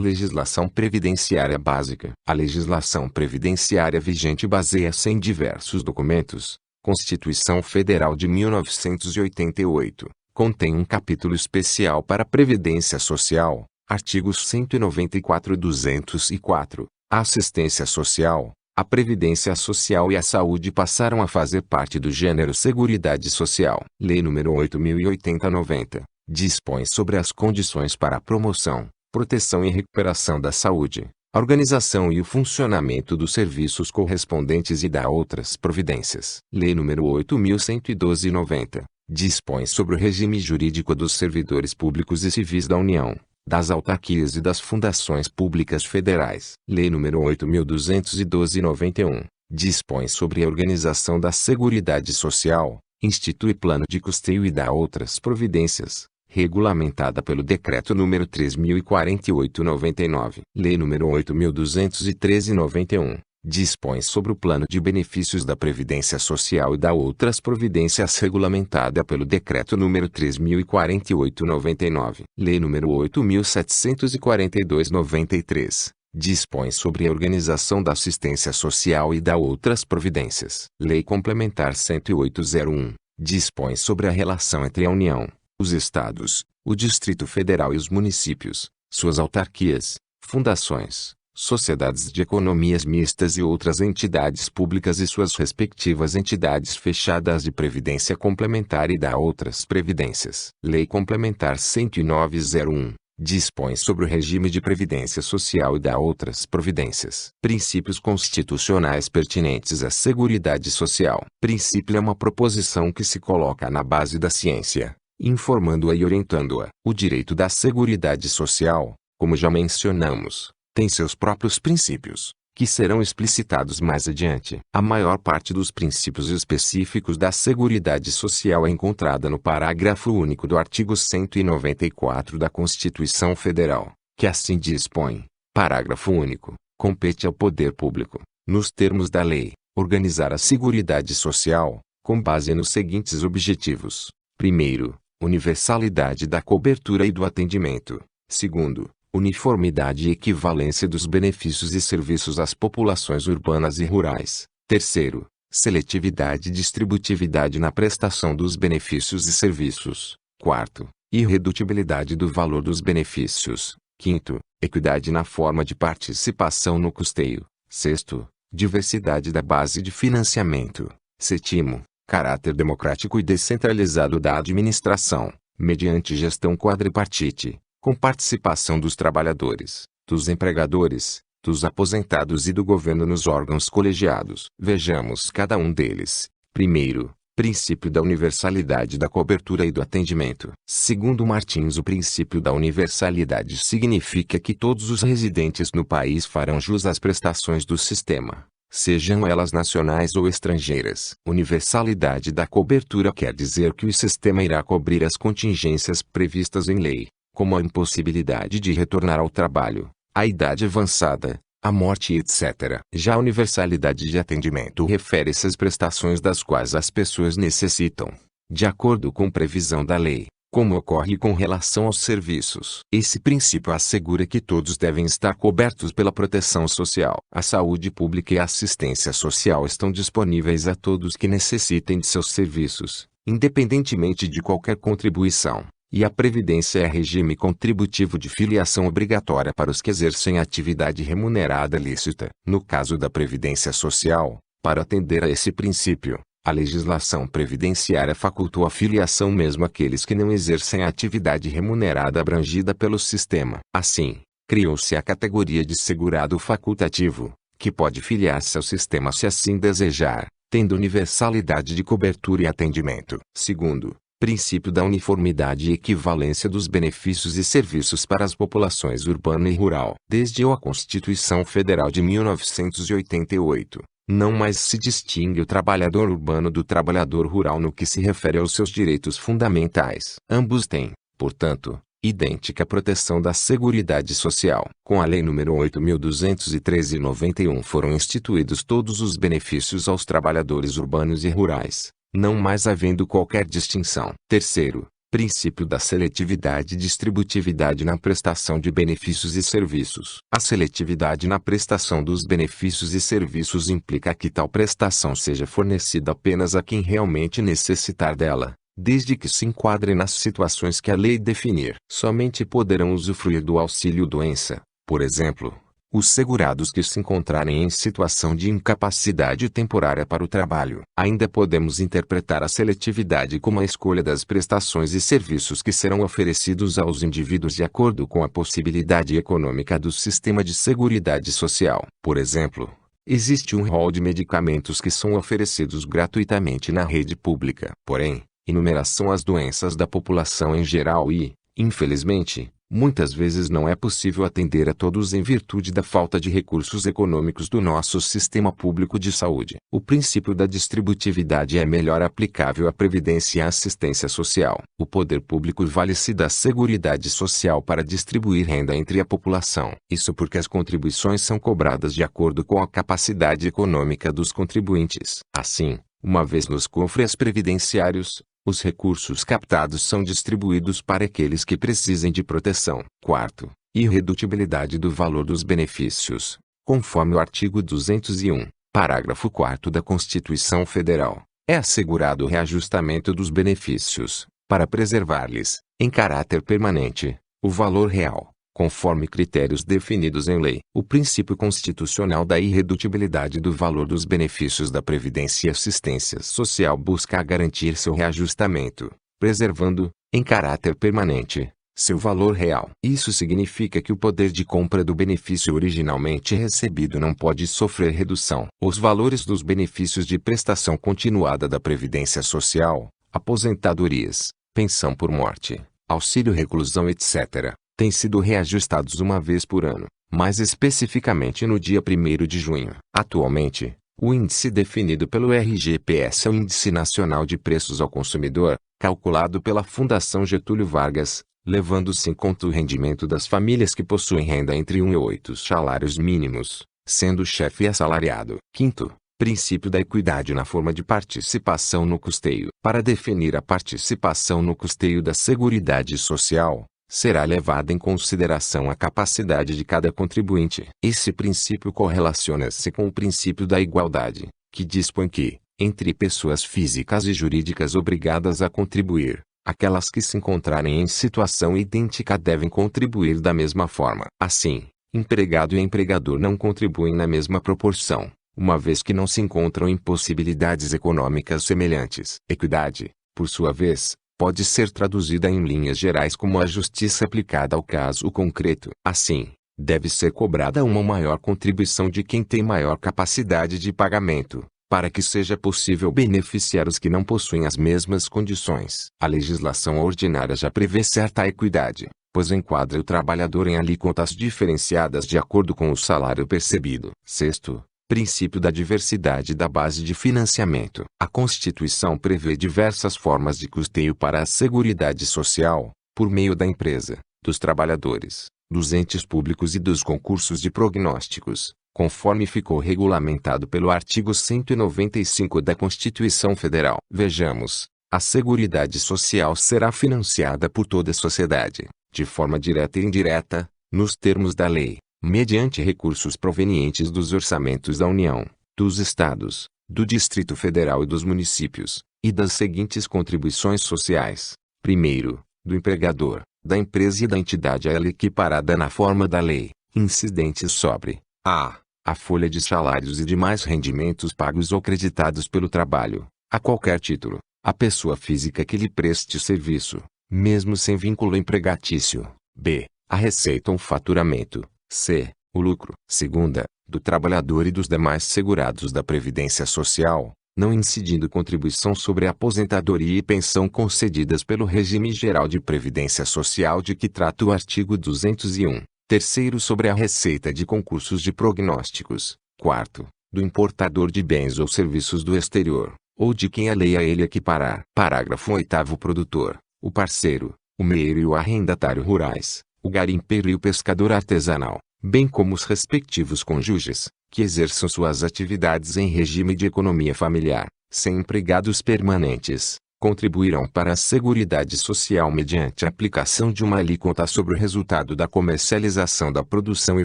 Legislação previdenciária básica. A legislação previdenciária vigente baseia-se em diversos documentos. Constituição Federal de 1988. Contém um capítulo especial para a Previdência Social. Artigos 194 e 204. A assistência social, a previdência social e a saúde passaram a fazer parte do gênero Seguridade Social. Lei nº 8.080/90. Dispõe sobre as condições para a promoção, proteção e recuperação da saúde, a organização e o funcionamento dos serviços correspondentes e dá outras providências. Lei nº 8.112/90. Dispõe sobre o regime jurídico dos servidores públicos e civis da União, das autarquias e das fundações públicas federais. Lei nº 8.212/91. Dispõe sobre a organização da Seguridade Social, institui plano de custeio e dá outras providências, regulamentada pelo Decreto nº 3.048/99. Lei nº 8.213/91. Dispõe sobre o plano de benefícios da Previdência Social e dá outras providências regulamentada pelo Decreto nº 3.048/99. Lei nº 8.742/93. Dispõe sobre a organização da assistência social e dá outras providências. Lei Complementar 108/01. Dispõe sobre a relação entre a União, os Estados, o Distrito Federal e os municípios, suas autarquias, fundações, sociedades de economias mistas e outras entidades públicas e suas respectivas entidades fechadas de previdência complementar e dá outras previdências. Lei Complementar 109/01. Dispõe sobre o regime de previdência social e dá outras providências. Princípios constitucionais pertinentes à Seguridade Social. Princípio é uma proposição que se coloca na base da ciência, informando-a e orientando-a. O direito da Seguridade Social, como já mencionamos, tem seus próprios princípios, que serão explicitados mais adiante. A maior parte dos princípios específicos da Seguridade Social é encontrada no parágrafo único do artigo 194 da Constituição Federal, que assim dispõe. Parágrafo único. Compete ao poder público, nos termos da lei, organizar a Seguridade Social, com base nos seguintes objetivos. Primeiro, universalidade da cobertura e do atendimento. Segundo, uniformidade e equivalência dos benefícios e serviços às populações urbanas e rurais. Terceiro, seletividade e distributividade na prestação dos benefícios e serviços. Quarto, irredutibilidade do valor dos benefícios. Quinto, equidade na forma de participação no custeio. Sexto, diversidade da base de financiamento. Sétimo, caráter democrático e descentralizado da administração, mediante gestão quadripartite, com participação dos trabalhadores, dos empregadores, dos aposentados e do governo nos órgãos colegiados. Vejamos cada um deles. Primeiro, princípio da universalidade da cobertura e do atendimento. Segundo Martins, o princípio da universalidade significa que todos os residentes no país farão jus às prestações do sistema, sejam elas nacionais ou estrangeiras. Universalidade da cobertura quer dizer que o sistema irá cobrir as contingências previstas em lei, como a impossibilidade de retornar ao trabalho, a idade avançada, a morte, etc. Já a universalidade de atendimento refere-se às prestações das quais as pessoas necessitam, de acordo com previsão da lei, como ocorre com relação aos serviços. Esse princípio assegura que todos devem estar cobertos pela proteção social. A saúde pública e a assistência social estão disponíveis a todos que necessitem de seus serviços, independentemente de qualquer contribuição. E a Previdência é regime contributivo de filiação obrigatória para os que exercem atividade remunerada lícita. No caso da Previdência Social, para atender a esse princípio, a legislação previdenciária facultou a filiação mesmo àqueles que não exercem atividade remunerada abrangida pelo sistema. Assim, criou-se a categoria de segurado facultativo, que pode filiar-se ao sistema se assim desejar, tendo universalidade de cobertura e atendimento. Segundo, princípio da uniformidade e equivalência dos benefícios e serviços para as populações urbana e rural. Desde a Constituição Federal de 1988, não mais se distingue o trabalhador urbano do trabalhador rural no que se refere aos seus direitos fundamentais. Ambos têm, portanto, idêntica proteção da Seguridade Social. Com a Lei nº 8.213/91 foram instituídos todos os benefícios aos trabalhadores urbanos e rurais, não mais havendo qualquer distinção. Terceiro, Princípio da seletividade e distributividade na prestação de benefícios e serviços. A seletividade na prestação dos benefícios e serviços implica que tal prestação seja fornecida apenas a quem realmente necessitar dela, desde que se enquadre nas situações que a lei definir. Somente poderão usufruir do auxílio-doença, por exemplo, os segurados que se encontrarem em situação de incapacidade temporária para o trabalho. Ainda podemos interpretar a seletividade como a escolha das prestações e serviços que serão oferecidos aos indivíduos de acordo com a possibilidade econômica do sistema de seguridade social. Por exemplo, existe um rol de medicamentos que são oferecidos gratuitamente na rede pública. Porém, enumeração as doenças da população em geral e, infelizmente, muitas vezes não é possível atender a todos em virtude da falta de recursos econômicos do nosso sistema público de saúde. O princípio da distributividade é melhor aplicável à previdência e à assistência social. O poder público vale-se da seguridade social para distribuir renda entre a população. Isso porque as contribuições são cobradas de acordo com a capacidade econômica dos contribuintes. Assim, uma vez nos cofres previdenciários, os recursos captados são distribuídos para aqueles que precisem de proteção. Quarto, irredutibilidade do valor dos benefícios. Conforme o artigo 201, parágrafo 4º da Constituição Federal, é assegurado o reajustamento dos benefícios, para preservar-lhes, em caráter permanente, o valor real, conforme critérios definidos em lei. O princípio constitucional da irredutibilidade do valor dos benefícios da Previdência e Assistência Social busca garantir seu reajustamento, preservando, em caráter permanente, seu valor real. Isso significa que o poder de compra do benefício originalmente recebido não pode sofrer redução. Os valores dos benefícios de prestação continuada da Previdência Social, aposentadorias, pensão por morte, auxílio-reclusão, etc., têm sido reajustados uma vez por ano, mais especificamente no dia 1º de junho. Atualmente, o índice definido pelo RGPS é o Índice Nacional de Preços ao Consumidor, calculado pela Fundação Getúlio Vargas, levando-se em conta o rendimento das famílias que possuem renda entre 1 e 8 salários mínimos, sendo o chefe assalariado. Quinto, princípio da equidade na forma de participação no custeio. Para definir a participação no custeio da Seguridade Social, será levada em consideração a capacidade de cada contribuinte. Esse princípio correlaciona-se com o princípio da igualdade, que dispõe que, entre pessoas físicas e jurídicas obrigadas a contribuir, aquelas que se encontrarem em situação idêntica devem contribuir da mesma forma. Assim, empregado e empregador não contribuem na mesma proporção, uma vez que não se encontram em possibilidades econômicas semelhantes. Equidade, por sua vez, pode ser traduzida em linhas gerais como a justiça aplicada ao caso concreto. Assim, deve ser cobrada uma maior contribuição de quem tem maior capacidade de pagamento, para que seja possível beneficiar os que não possuem as mesmas condições. A legislação ordinária já prevê certa equidade, pois enquadra o trabalhador em alíquotas diferenciadas de acordo com o salário percebido. Sexto, princípio da diversidade da base de financiamento. A Constituição prevê diversas formas de custeio para a Seguridade Social, por meio da empresa, dos trabalhadores, dos entes públicos e dos concursos de prognósticos, conforme ficou regulamentado pelo artigo 195 da Constituição Federal. Vejamos, a Seguridade Social será financiada por toda a sociedade, de forma direta e indireta, nos termos da lei, mediante recursos provenientes dos orçamentos da União, dos Estados, do Distrito Federal e dos municípios, e das seguintes contribuições sociais. Primeiro, do empregador, da empresa e da entidade a ela equiparada na forma da lei, incidentes sobre a folha de salários e demais rendimentos pagos ou creditados pelo trabalho, a qualquer título, a pessoa física que lhe preste serviço, mesmo sem vínculo empregatício. B. A receita ou faturamento. C. O lucro. Segunda, do trabalhador e dos demais segurados da Previdência Social, não incidindo contribuição sobre a aposentadoria e pensão concedidas pelo Regime Geral de Previdência Social de que trata o artigo 201. Terceiro, sobre a receita de concursos de prognósticos. Quarto, do importador de bens ou serviços do exterior, ou de quem a lei a ele equiparar. Parágrafo 8º. Produtor, o parceiro, o meeiro e o arrendatário rurais, o garimpeiro e o pescador artesanal, bem como os respectivos cônjuges, que exerçam suas atividades em regime de economia familiar, sem empregados permanentes, contribuirão para a Seguridade Social mediante a aplicação de uma alíquota sobre o resultado da comercialização da produção e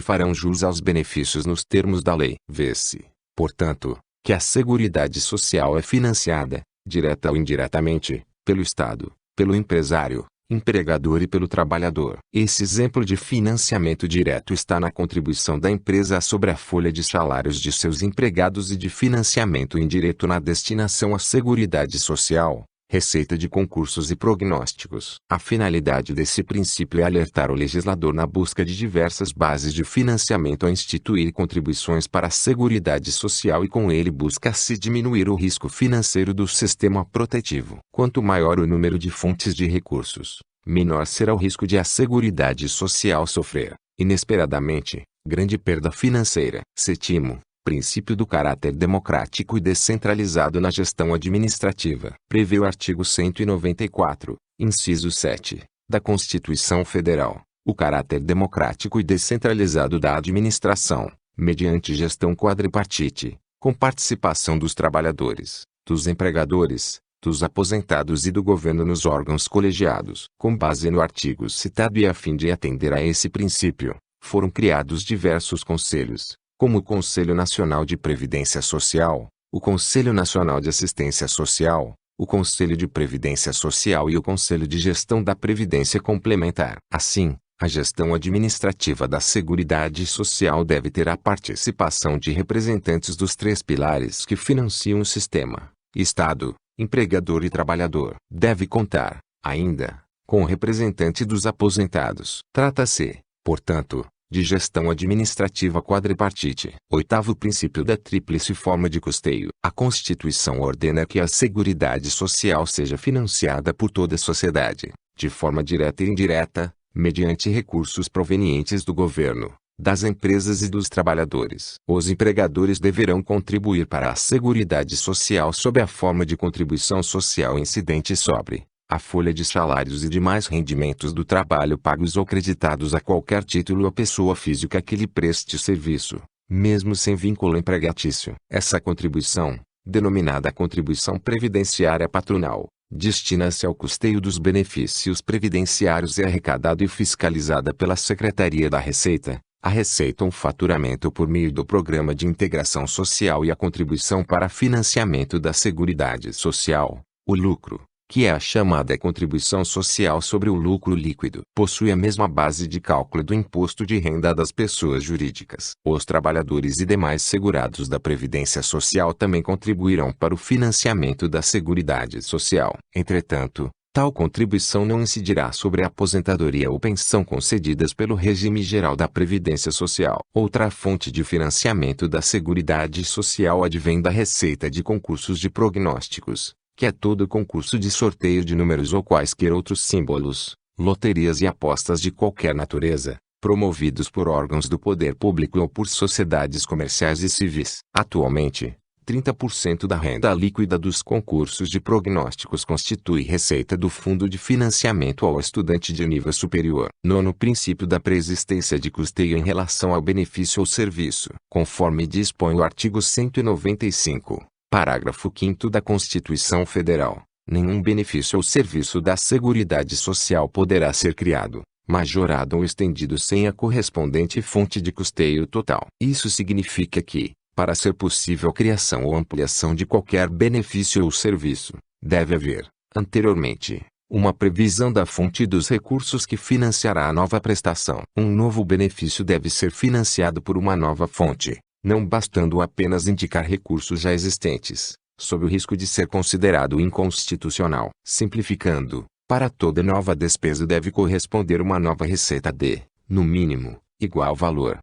farão jus aos benefícios nos termos da lei. Vê-se, portanto, que a Seguridade Social é financiada, direta ou indiretamente, pelo Estado, pelo empresário, empregador e pelo trabalhador. Esse exemplo de financiamento direto está na contribuição da empresa sobre a folha de salários de seus empregados e de financiamento indireto na destinação à Seguridade Social, receita de concursos e prognósticos. A finalidade desse princípio é alertar o legislador na busca de diversas bases de financiamento a instituir contribuições para a Seguridade Social e com ele busca-se diminuir o risco financeiro do sistema protetivo. Quanto maior o número de fontes de recursos, menor será o risco de a Seguridade Social sofrer, inesperadamente, grande perda financeira. Sétimo, princípio do caráter democrático e descentralizado na gestão administrativa. Prevê o artigo 194, inciso 7, da Constituição Federal, o caráter democrático e descentralizado da administração, mediante gestão quadripartite, com participação dos trabalhadores, dos empregadores, dos aposentados e do governo nos órgãos colegiados. Com base no artigo citado e a fim de atender a esse princípio, foram criados diversos conselhos, como o Conselho Nacional de Previdência Social, o Conselho Nacional de Assistência Social, o Conselho de Previdência Social e o Conselho de Gestão da Previdência Complementar. Assim, a gestão administrativa da Seguridade Social deve ter a participação de representantes dos três pilares que financiam o sistema: Estado, empregador e trabalhador. Deve contar, ainda, com o representante dos aposentados. Trata-se, portanto, de gestão administrativa quadripartite. Oitavo princípio da tríplice forma de custeio. A Constituição ordena que a Seguridade Social seja financiada por toda a sociedade, de forma direta e indireta, mediante recursos provenientes do governo, das empresas e dos trabalhadores. Os empregadores deverão contribuir para a Seguridade Social sob a forma de contribuição social incidente sobre a folha de salários e demais rendimentos do trabalho pagos ou creditados a qualquer título ou pessoa física que lhe preste serviço, mesmo sem vínculo empregatício. Essa contribuição, denominada contribuição previdenciária patronal, destina-se ao custeio dos benefícios previdenciários e arrecadada e fiscalizada pela Secretaria da Receita, a receita ou faturamento por meio do Programa de Integração Social e a contribuição para financiamento da Seguridade Social, o lucro, que é a chamada contribuição social sobre o lucro líquido, possui a mesma base de cálculo do imposto de renda das pessoas jurídicas. Os trabalhadores e demais segurados da Previdência Social também contribuirão para o financiamento da Seguridade Social. Entretanto, tal contribuição não incidirá sobre a aposentadoria ou pensão concedidas pelo regime geral da Previdência Social. Outra fonte de financiamento da Seguridade Social advém da receita de concursos de prognósticos, que é todo concurso de sorteio de números ou quaisquer outros símbolos, loterias e apostas de qualquer natureza, promovidos por órgãos do poder público ou por sociedades comerciais e civis. Atualmente, 30% da renda líquida dos concursos de prognósticos constitui receita do Fundo de Financiamento ao Estudante de Nível Superior. Nono princípio da preexistência de custeio em relação ao benefício ou serviço. Conforme dispõe o artigo 195. Parágrafo 5º da Constituição Federal, nenhum benefício ou serviço da Seguridade Social poderá ser criado, majorado ou estendido sem a correspondente fonte de custeio total. Isso significa que, para ser possível a criação ou ampliação de qualquer benefício ou serviço, deve haver, anteriormente, uma previsão da fonte dos recursos que financiará a nova prestação. Um novo benefício deve ser financiado por uma nova fonte, não bastando apenas indicar recursos já existentes, sob o risco de ser considerado inconstitucional. Simplificando, para toda nova despesa deve corresponder uma nova receita de, no mínimo, igual valor.